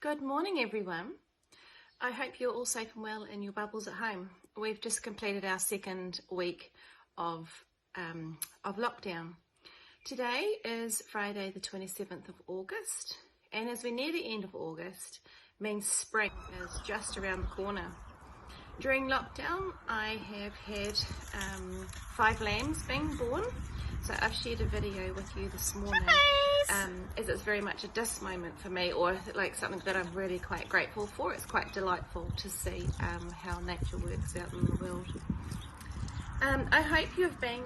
Good morning, everyone. I hope you're all safe and well in your bubbles at home. We've just completed our second week of lockdown. Today is Friday the 27th of August, and as we near the end of August, means spring is just around the corner. During lockdown, I have had 5 lambs being born, so I've shared a video with you this morning. As it's very much a dis moment for me, or like something that I'm really quite grateful for. It's quite delightful to see how nature works out in the world. I hope you've been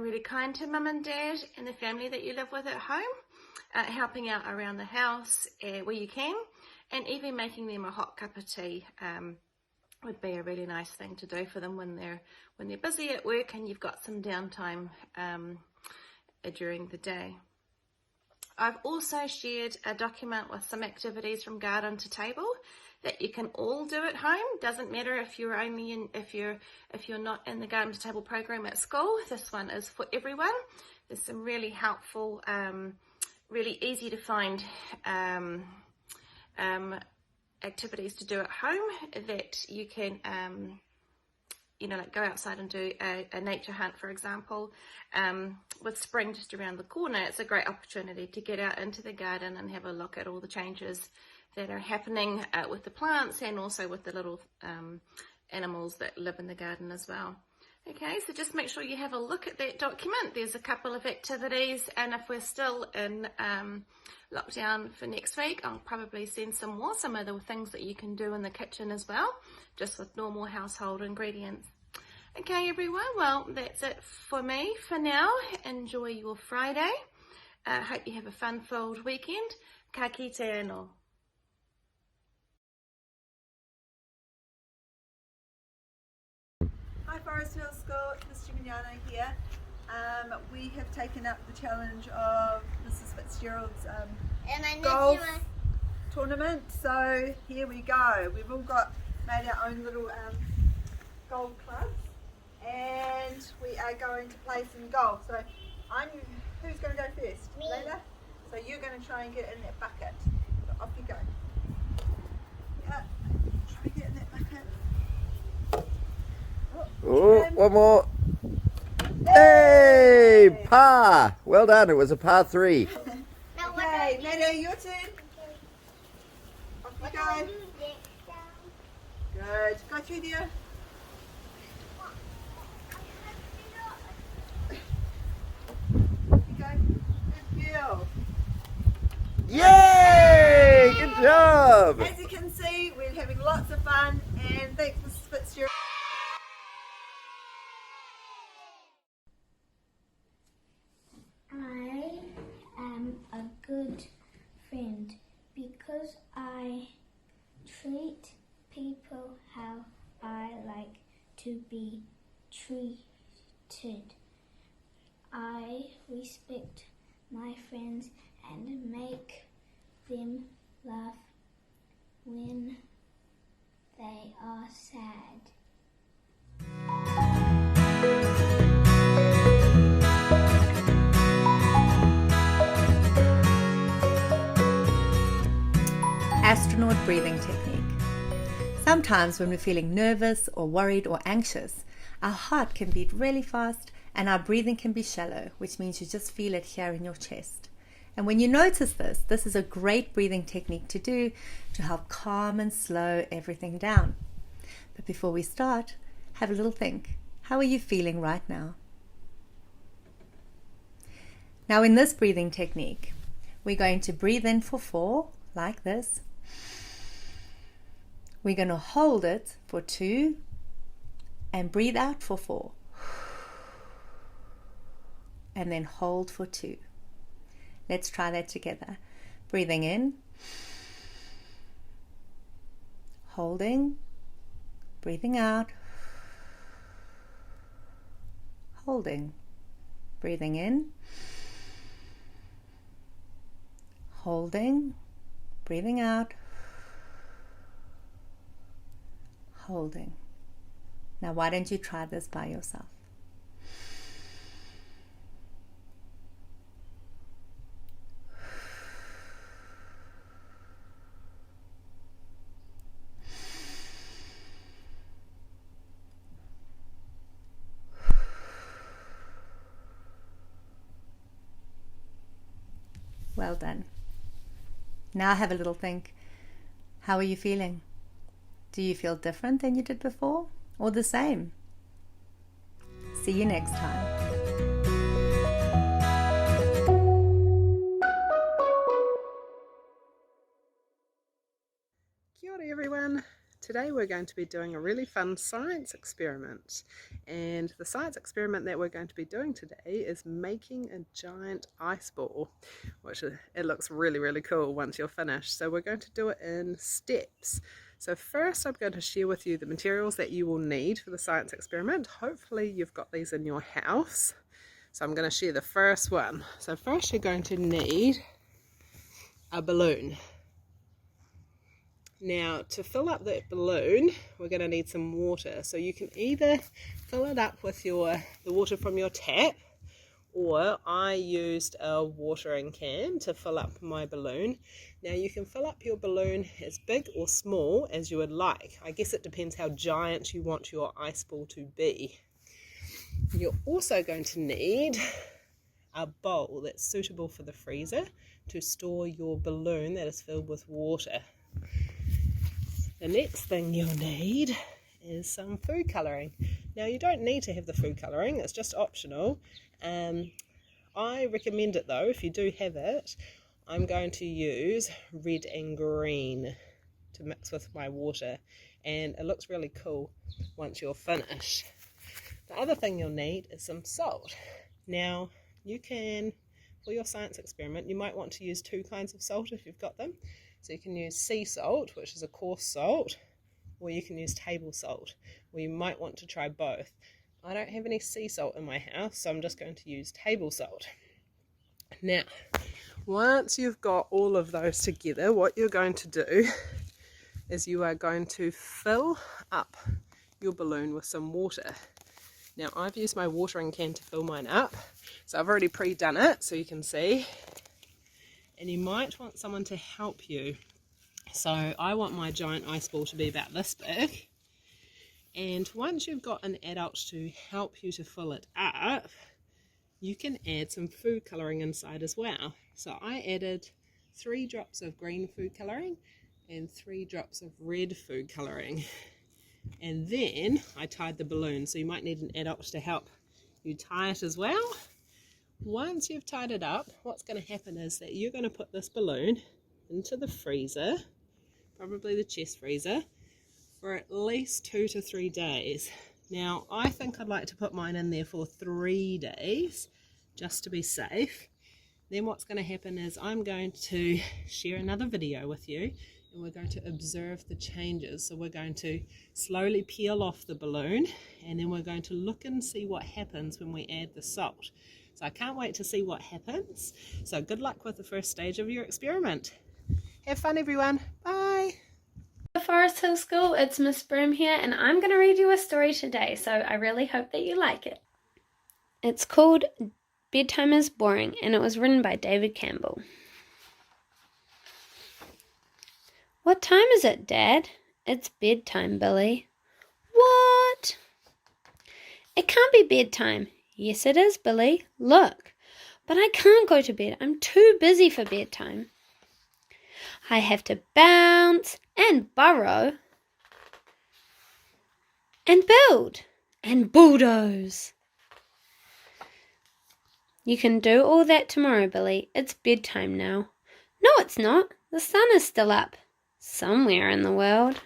really kind to mum and dad and the family that you live with at home, helping out around the house where you can, and even making them a hot cup of tea would be a really nice thing to do for them when they're busy at work and you've got some downtime during the day. I've also shared a document with some activities from Garden to Table that you can all do at home. Doesn't matter if you're if you're not in the Garden to Table program at school. This one is for everyone. There's some really helpful, really easy to find activities to do at home that you can like go outside and do a nature hunt, for example. With spring just around the corner, it's a great opportunity to get out into the garden and have a look at all the changes that are happening with the plants and also with the little animals that live in the garden as well. Okay, so just make sure you have a look at that document. There's a couple of activities, and if we're still in lockdown for next week, I'll probably send some other things that you can do in the kitchen as well, just with normal household ingredients. Okay, everyone, well, that's it for me for now. Enjoy your Friday. Hope you have a fun-filled weekend. Ka kite anō. Hi Forest Hill School, Mr. Mignano here. We have taken up the challenge of Mrs. Fitzgerald's golf tournament, so here we go. We've all made our own little golf clubs, and we are going to play some golf. So who's going to go first? Me. Layla? So you're going to try and get in that bucket. So off you go. Yeah, try and get in that bucket. Oh, one more. Hey, par. Well done. It was a par 3. Okay, Maddie, your turn. Off you go. Good. Go through there. Off you go. Good girl. Yay! Good job. As you can see, we're having lots of fun, and thanks Mrs. Fitzgerald. I am a good friend because I treat people how I like to be treated. I respect my friends and make them laugh when they are sad. Astronaut breathing technique. Sometimes when we're feeling nervous or worried or anxious, our heart can beat really fast and our breathing can be shallow, which means you just feel it here in your chest. And when you notice this is a great breathing technique to do to help calm and slow everything down. But before we start, have a little think. How are you feeling right now? Now in this breathing technique, we're going to breathe in for 4, like this. We're going to hold it for 2 and breathe out for 4. And then hold for 2. Let's try that together. Breathing in, holding, breathing out, holding, breathing in, holding, breathing out, holding. Now why don't you try this by yourself? Well done. Now have a little think. How are you feeling? Do you feel different than you did before, or the same? See you next time. Kia ora everyone. Today we're going to be doing a really fun science experiment, and the science experiment that we're going to be doing today is making a giant ice ball, which it looks really cool once you're finished. So we're going to do it in steps. So first I'm going to share with you the materials that you will need for the science experiment. Hopefully you've got these in your house. So I'm going to share the first one. So first you're going to need a balloon. Now, to fill up that balloon, we're going to need some water. So you can either fill it up with the water from your tap, or I used a watering can to fill up my balloon. Now you can fill up your balloon as big or small as you would like. I guess it depends how giant you want your ice ball to be. You're also going to need a bowl that's suitable for the freezer to store your balloon that is filled with water. The next thing you'll need is some food colouring. Now you don't need to have the food colouring, it's just optional. I recommend it though, if you do have it. I'm going to use red and green to mix with my water, and it looks really cool once you're finished. The other thing you'll need is some salt. Now you can, for your science experiment, you might want to use two kinds of salt if you've got them. So you can use sea salt, which is a coarse salt, or you can use table salt, or you might want to try both. I don't have any sea salt in my house, so I'm just going to use table salt. Now, once you've got all of those together, what you're going to do is you are going to fill up your balloon with some water. Now, I've used my watering can to fill mine up, so I've already pre-done it, so you can see. And you might want someone to help you. So I want my giant ice ball to be about this big. And once you've got an adult to help you to fill it up, you can add some food colouring inside as well. So I added 3 drops of green food colouring and 3 drops of red food colouring. And then I tied the balloon, so you might need an adult to help you tie it as well. Once you've tied it up, what's going to happen is that you're going to put this balloon into the freezer, probably the chest freezer, for at least 2 to 3 days. Now, I think I'd like to put mine in there for 3 days, just to be safe. Then what's going to happen is I'm going to share another video with you, and we're going to observe the changes. So we're going to slowly peel off the balloon, and then we're going to look and see what happens when we add the salt. So I can't wait to see what happens. So good luck with the first stage of your experiment. Have fun everyone. Bye. Forest Hill School, it's Miss Broom here, and I'm going to read you a story today, so I really hope that you like it. It's called Bedtime is Boring, and it was written by David Campbell. What time is it, Dad? It's bedtime, Billy. What? It can't be bedtime. Yes, it is, Billy. Look. But I can't go to bed. I'm too busy for bedtime. I have to bounce and burrow and build and bulldoze. You can do all that tomorrow, Billy. It's bedtime now. No, it's not. The sun is still up. Somewhere in the world.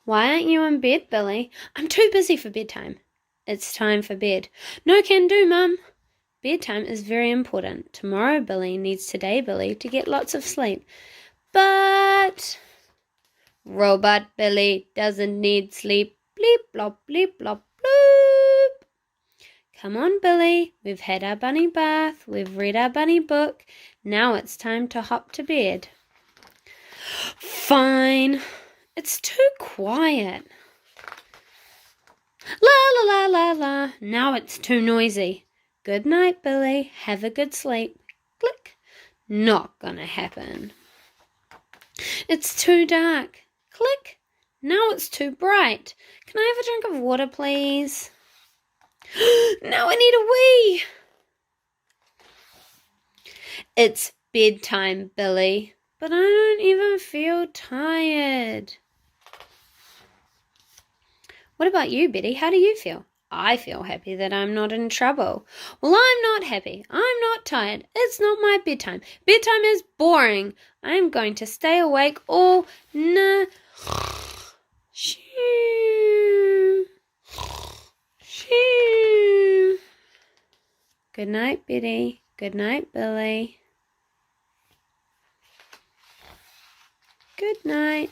Why aren't you in bed, Billy? I'm too busy for bedtime. It's time for bed. No can do, Mum. Bedtime is very important. Tomorrow, Billy needs today, Billy, to get lots of sleep. But Robot Billy doesn't need sleep. Bleep, blop, bleep, blop, bloop. Come on, Billy. We've had our bunny bath. We've read our bunny book. Now it's time to hop to bed. Fine. It's too quiet. La la la la la. Now it's too noisy. Good night, Billy. Have a good sleep. Click. Not gonna happen. It's too dark. Click. Now it's too bright. Can I have a drink of water, please? Now I need a wee. It's bedtime, Billy. But I don't even feel tired. What about you, Betty? How do you feel? I feel happy that I'm not in trouble. Well, I'm not happy. I'm not tired. It's not my bedtime. Bedtime is boring. I'm going to stay awake all night. Shoo. Shoo. Good night, Betty. Good night, Billy. Good night.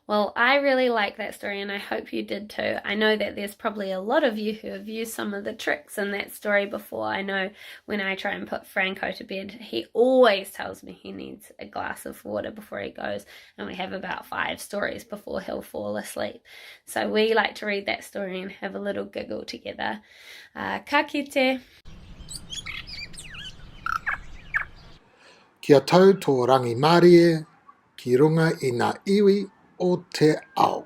Well, I really like that story and I hope you did too. I know that there's probably a lot of you who have used some of the tricks in that story before. I know when I try and put Franco to bed, he always tells me he needs a glass of water before he goes, and we have about 5 stories before he'll fall asleep. So we like to read that story and have a little giggle together. Ka kite. Kia tau tō rangi Māori e, ki runga i ngā iwi o te ao.